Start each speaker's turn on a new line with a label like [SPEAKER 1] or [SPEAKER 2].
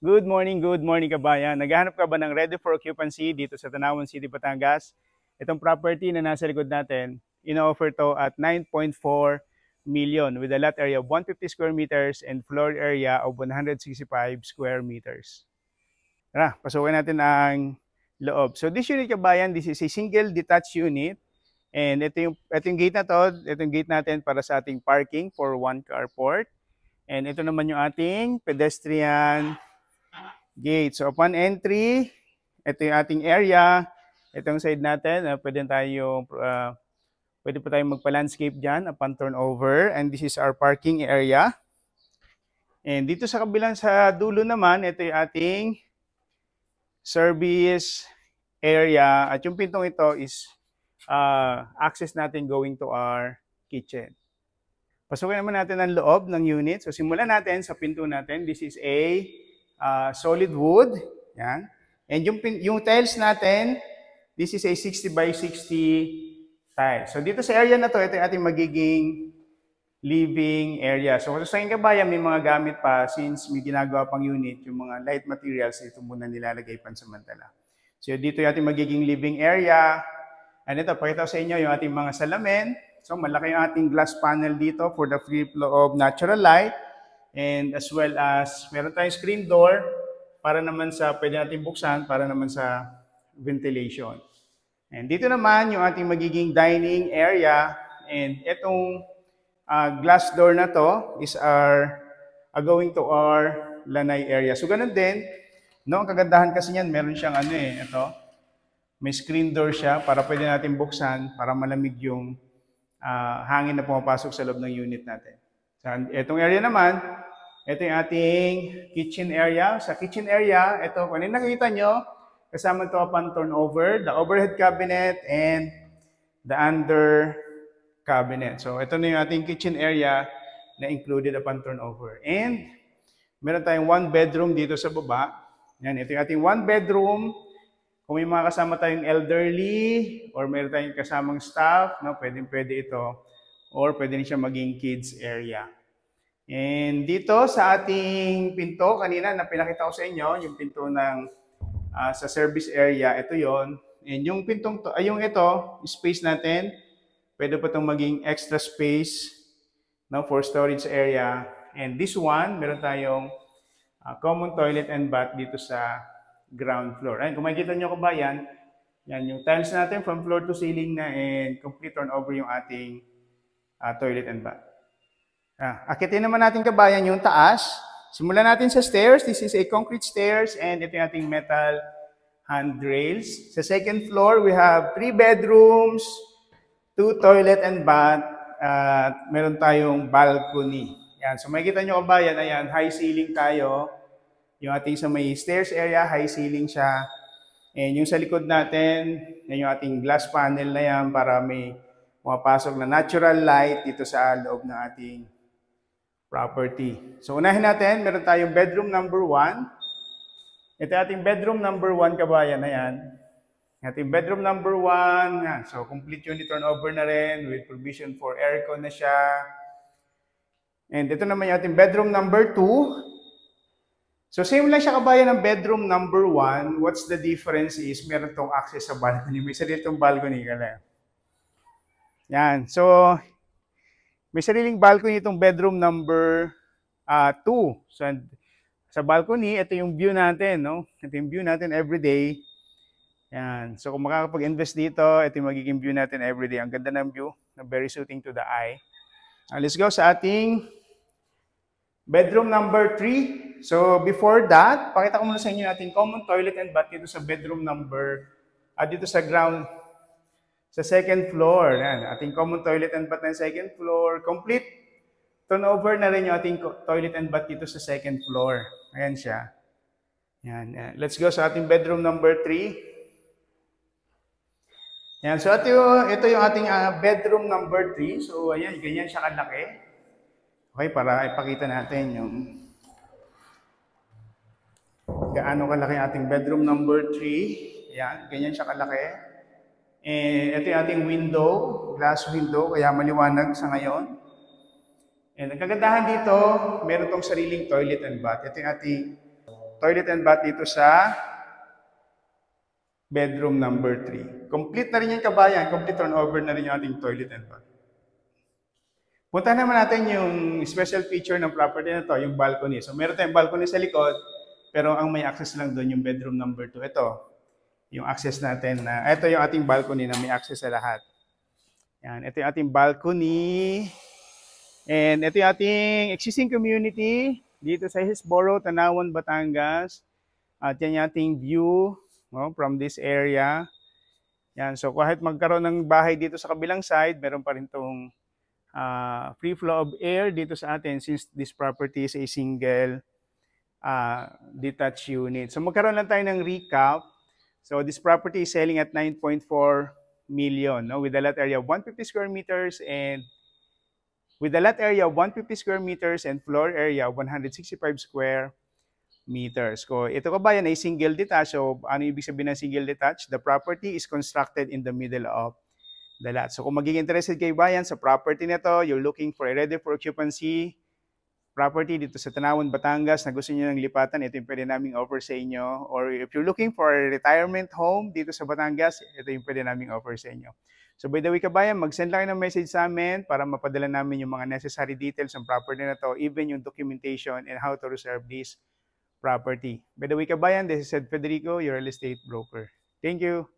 [SPEAKER 1] Good morning kabayan. Naghahanap ka ba ng ready for occupancy dito sa Tanawan City, Batangas? Itong property na nasa likod natin, ino-offer to at 9.4 million with a lot area of 150 square meters and floor area of 165 square meters. Tara, pasukin natin ang loob. So this unit kabayan, this is a single detached unit. And ito yung gate na to, ito yung gate natin para sa ating parking for one carport. And ito naman yung ating pedestrian gate. So upon entry, ito yung ating area. Itong side natin, pwede po tayong magpa-landscape dyan upon turnover. And this is our parking area. And dito sa kabilang sa dulo naman, ito yung ating service area. At yung pintong ito is access natin going to our kitchen. Pasukin naman natin ang loob ng unit. So simulan natin sa pinto natin. This is a solid wood. Yan. And yung tiles natin, this is a 60 by 60 tile. So dito sa area na to, ito yung ating magiging living area. So kung sa inyo kabayan, may mga gamit pa since may ginagawa pang unit, yung mga light materials, ito muna nilalagay pansamantala. So dito yung ating magiging living area. And ito, pakita ko sa inyo yung ating mga salamin. So malaki yung ating glass panel dito for the free flow of natural light. And as well as meron tayong screen door para naman sa pwede natin buksan para naman sa ventilation. And dito naman yung ating magiging dining area. And itong glass door na to is going to our lanay area. So ganun din, no, ang kagandahan kasi niyan, meron siyang ito, may screen door siya para pwede natin buksan para malamig yung hangin na pumapasok sa loob ng unit natin. So, itong area naman, ito yung ating kitchen area. Sa kitchen area, ito, kung ano nakikita nyo, kasama ito upon turnover, the overhead cabinet and the under cabinet. So, ito na yung ating kitchen area na included upon turnover. And, meron tayong one bedroom dito sa baba. Yan, ito yung ating one bedroom. Kung may mga kasama tayong elderly or meron tayong kasamang staff, no, pwede ito. Or pwede rin siya maging kids area. And dito sa ating pinto, kanina na pinakita ko sa inyo, yung pinto ng sa service area, ito yon. And yung pintong to, yung ito, space natin, pwede pa itong maging extra space, no, for storage area. And this one, meron tayong common toilet and bath dito sa ground floor. Ayun, kung makikita nyo kabayan, yan yung tiles natin from floor to ceiling na and complete turnover yung ating toilet and bath. Akitin naman natin kabayan yung taas. Simulan natin sa stairs. This is a concrete stairs and ito yung ating metal handrails. Sa second floor, we have 3 bedrooms, 2 toilet and bath, at meron tayong balcony. Yan. So makikita nyo kabayan, ayan, high ceiling tayo. Yung ating sa may stairs area, high ceiling siya. And yung sa likod natin, yan yung ating glass panel na yan para may pumapasok na natural light dito sa loob ng ating property. So unahin natin, meron tayong bedroom number 1. Ito ating bedroom number 1 kabayan na yan. Ating bedroom number 1, yan. So complete unit turnover na rin with provision for aircon na siya. And ito naman yung ating bedroom number 2. So same lang siya kabayan ng bedroom number 1. What's the difference is meron tong access sa balcony. May sarili itong balcony ka lang. Yan. So, may sariling balcony itong bedroom number 2. So, sa balcony, ito yung view natin, no? Ito yung view natin everyday. Yan. So, kung makakapag-invest dito, ito yung magiging view natin everyday. Ang ganda ng view, na very suiting to the eye. Let's go sa ating bedroom number 3. So, before that, pakita ko muna sa inyo natin common toilet and bath dito sa bedroom number, dito sa ground, sa second floor. Yan, ating common toilet and bath na second floor. Complete turnover na rin yung ating toilet and bath dito sa second floor. Ayan siya. Yan, yan. Let's go sa ating bedroom number 3. Yan, so ito yung ating bedroom number 3. So, ayan, ganyan siya kalaki. Okay, para ipakita natin yung gaano kalaki ating bedroom number 3. Yan, ganyan siya kalaki. And ito yung ating window, glass window, kaya maliwanag sa ngayon. And ang kagandahan dito, meron tong sariling toilet and bath. Ito yung ating toilet and bath dito sa bedroom number 3. Complete na rin yung kabayan. Complete turnover na rin yung ating toilet and bath. Punta naman natin yung special feature ng property na to, yung balcony. So meron tayong balcony sa likod, pero ang may access lang doon yung bedroom number 2. Ito, yung access natin. Ito yung ating balcony na may access sa lahat. Yan, ito yung ating balcony. And ito yung ating existing community dito sa Hillsboro, Tanawan, Batangas. At yan yung ating view from this area. Yan, so kahit magkaroon ng bahay dito sa kabilang side, meron pa rin itong free flow of air dito sa atin since this property is a single detached unit. So magkaroon lang tayo ng recap. So this property is selling at 9.4 million, no, with a lot area of 150 square meters and floor area of 165 square meters. So ito kabayan ay single detached. So ano ibig sabihin ng single detached? The property is constructed in the middle of the lot. So kung magiging interested kayo bayan sa property na to, you're looking for a ready for occupancy property dito sa Tanawan, Batangas na gusto niyo ng lipatan, ito yung pwede naming offer sa inyo. Or if you're looking for a retirement home dito sa Batangas, ito yung pwede naming offer sa inyo. So by the way kabayan, mag-send lang ng message sa amin para mapadala namin yung mga necessary details ng property na to, even yung documentation and how to reserve this property. By the way kabayan, this is Ed Federico, your real estate broker. Thank you.